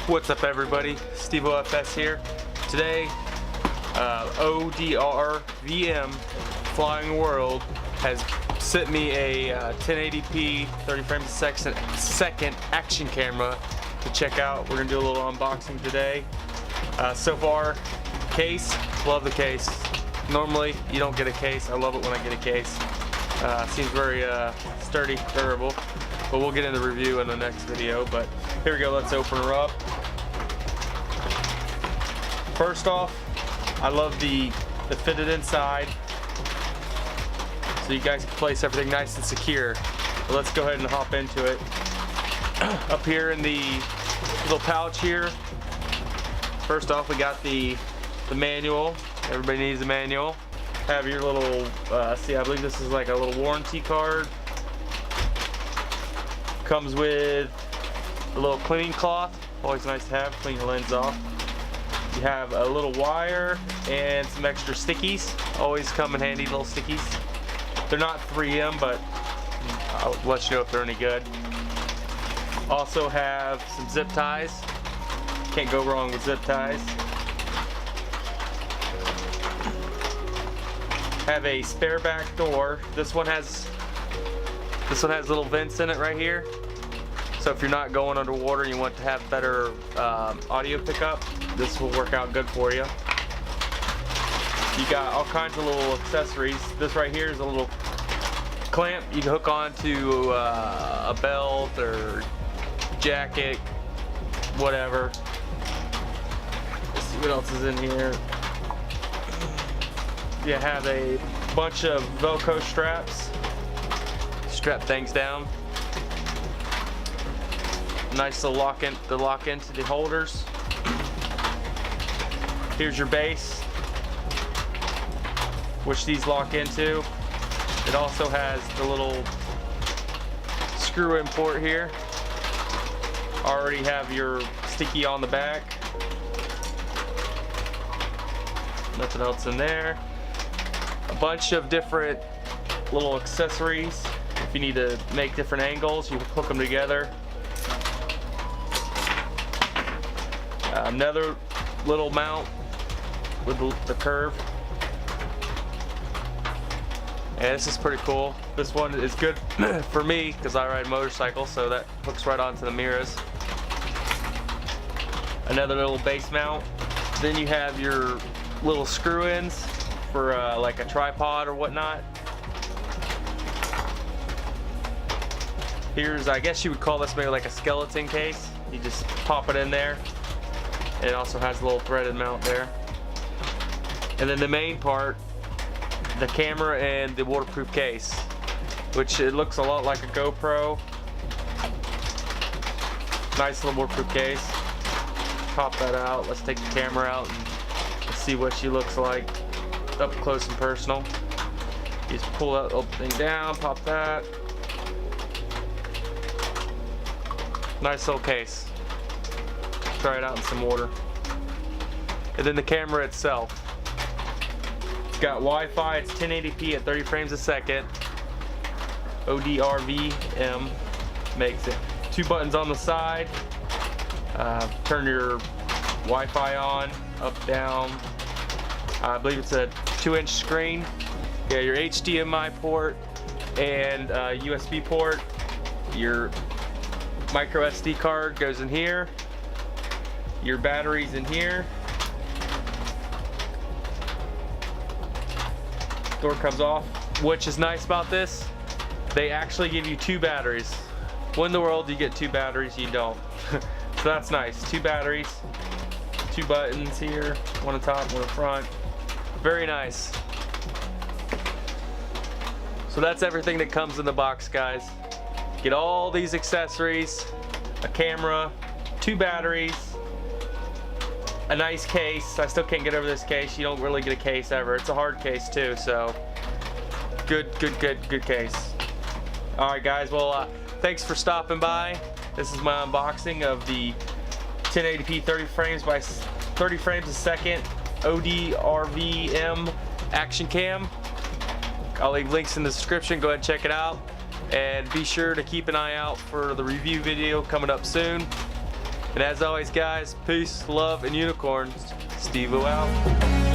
What's up, everybody? StevoFS here. Today, Odrvm Flying World has sent me a 1080p 30 frames a second action camera to check out. We're gonna do a little unboxing today. So far, case, love the case. Normally you don't get a case. I love it when I get a case. Seems very sturdy, durable. But we'll get into the review in the next video. But here we go, let's open her up. First off, I love the fitted inside, so you guys can place everything nice and secure. But let's go ahead and hop into it. Up here in the little pouch here, first off we got the manual. Everybody needs a manual. Have your little, see, I believe this is like a little warranty card. Comes with a little cleaning cloth, always nice to have, clean your lens off. You have a little wire and some extra stickies, always come in handy, little stickies. They're not 3M, but I'll let you know if they're any good. Also have some zip ties, can't go wrong with zip ties. Have a spare back door. This one has little vents in it right here. So if you're not going underwater and you want to have better audio pickup, this will work out good for you. You got all kinds of little accessories. This right here is a little clamp you can hook onto a belt or jacket, whatever. Let's see what else is in here. You have a bunch of Velcro straps. Strap things down. Nice little lock into the holders. Here's your base, which these lock into. It also has the little screw-in port here. Already have your sticky on the back. Nothing else in there. A bunch of different little accessories. If you need to make different angles, you can hook them together. Another little mount with the curve. And this is pretty cool. This one is good for me because I ride a motorcycle, so that hooks right onto the mirrors. Another little base mount. Then you have your little screw-ins for like a tripod or whatnot. Here's, I guess you would call this maybe like a skeleton case. You just pop it in there. It also has a little threaded mount there. And then the main part, the camera and the waterproof case, which it looks a lot like a GoPro. Nice little waterproof case. Pop that out. Let's take the camera out and let's see what she looks like up close and personal. You just pull that little thing down, pop that. Nice little case. Try it out in some water. And then the camera itself. It's got Wi-Fi, it's 1080p at 30 frames a second. Odrvm makes it. 2 buttons on the side. Turn your Wi-Fi on, up, down. I believe it's a 2-inch screen. Yeah, your HDMI port and USB port. Your micro SD card goes in here. Your batteries in here. Door comes off. Which is nice about this, they actually give you 2 batteries. When in the world you get 2 batteries, you don't. So that's nice. 2 batteries, 2 buttons here, one on top, one in front. Very nice. So that's everything that comes in the box, guys. Get all these accessories, a camera, 2 batteries, a nice case. I still can't get over this case. You don't really get a case ever. It's a hard case too, so good case. Alright guys, well thanks for stopping by. This is my unboxing of the 1080p 30 frames a second Odrvm Action Cam. I'll leave links in the description. Go ahead and check it out. And be sure to keep an eye out for the review video coming up soon. And as always, guys, peace, love, and unicorns. Stevo out.